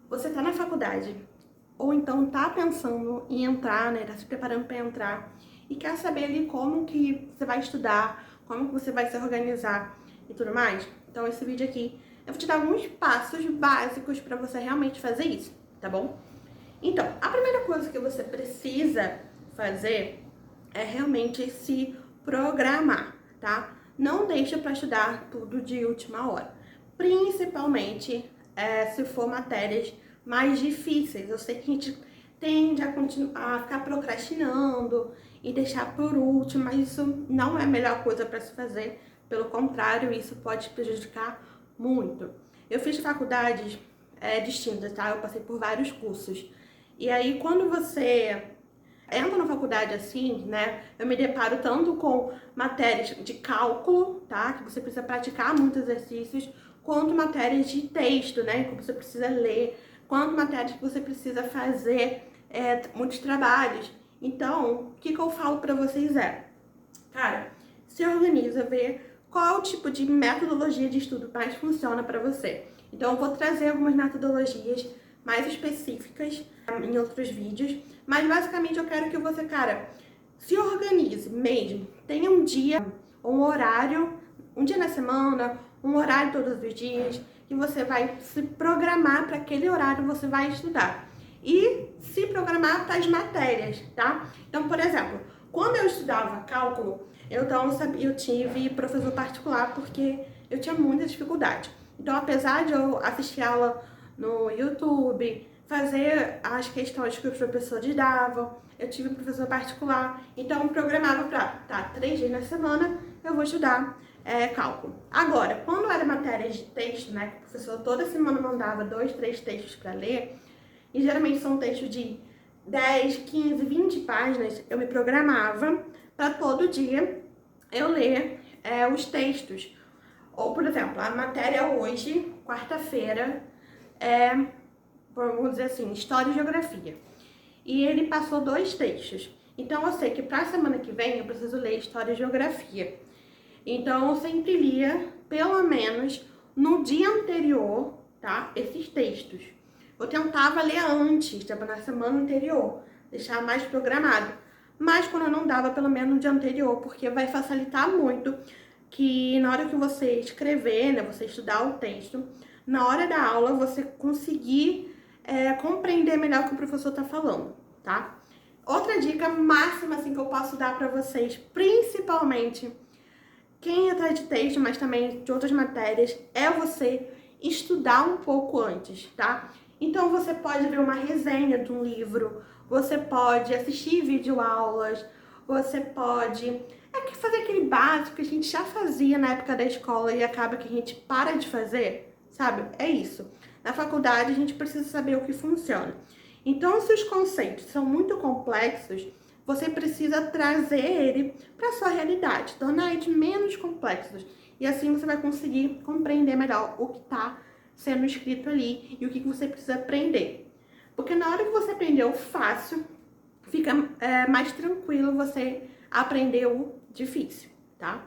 Você tá na faculdade, ou então tá pensando em entrar, né, tá se preparando para entrar, e quer saber ali como que você vai estudar, como que você vai se organizar e tudo mais? Então esse vídeo aqui, eu vou te dar alguns passos básicos para você realmente fazer isso, tá bom? Então, a primeira coisa que você precisa fazer é realmente se programar, tá? Não deixa para estudar tudo de última hora. Principalmente se for matérias mais difíceis. Eu sei que a gente tende a ficar procrastinando e deixar por último, mas isso não é a melhor coisa para se fazer. Pelo contrário, isso pode prejudicar muito. Eu fiz faculdades distintas, tá? Eu passei por vários cursos. E aí, quando você entra na faculdade assim, né, eu me deparo tanto com matérias de cálculo, tá, que você precisa praticar muitos exercícios, quanto matérias de texto, né, que você precisa ler, quanto matérias que você precisa fazer muitos trabalhos. Então, o que eu falo pra vocês cara, se organiza, vê qual tipo de metodologia de estudo mais funciona para você. Então, eu vou trazer algumas metodologias mais específicas em outros vídeos, mas basicamente eu quero que você, cara, se organize mesmo. Tenha um dia, um horário, um dia na semana, um horário todos os dias, que você vai se programar para aquele horário você vai estudar. E se programar para as matérias, tá? Então, por exemplo, quando eu estudava cálculo, eu tive professor particular porque eu tinha muita dificuldade. Então, apesar de eu assistir aula no YouTube, fazer as questões que os professores davam, eu tive um professor particular, então eu programava para, tá, 3 dias na semana eu vou estudar cálculo. Agora, quando era matéria de texto, né, que o professor toda semana mandava 2, 3 textos para ler, e geralmente são textos de 10, 15, 20 páginas, eu me programava para todo dia eu ler os textos. Ou, por exemplo, a matéria hoje, quarta-feira, vamos dizer assim, História e Geografia. E ele passou 2 textos. Então, eu sei que para a semana que vem eu preciso ler História e Geografia. Então, eu sempre lia, pelo menos, no dia anterior, tá? Esses textos. Eu tentava ler antes, tipo, na semana anterior, deixar mais programado. Mas quando eu não dava, pelo menos no dia anterior, porque vai facilitar muito que na hora que você escrever, né, você estudar o texto, na hora da aula você conseguir compreender melhor o que o professor está falando, tá? Outra dica máxima assim, que eu posso dar para vocês, principalmente quem é atrás de texto, mas também de outras matérias, é você estudar um pouco antes, tá? Então você pode ver uma resenha de um livro, você pode assistir videoaulas, você pode fazer aquele básico que a gente já fazia na época da escola e acaba que a gente para de fazer, sabe? É isso. Na faculdade a gente precisa saber o que funciona. Então, se os conceitos são muito complexos, você precisa trazer ele para sua realidade, tornar eles menos complexos. E assim você vai conseguir compreender melhor o que está sendo escrito ali e o que você precisa aprender. Porque na hora que você aprender o fácil, fica mais tranquilo você aprender o difícil, tá?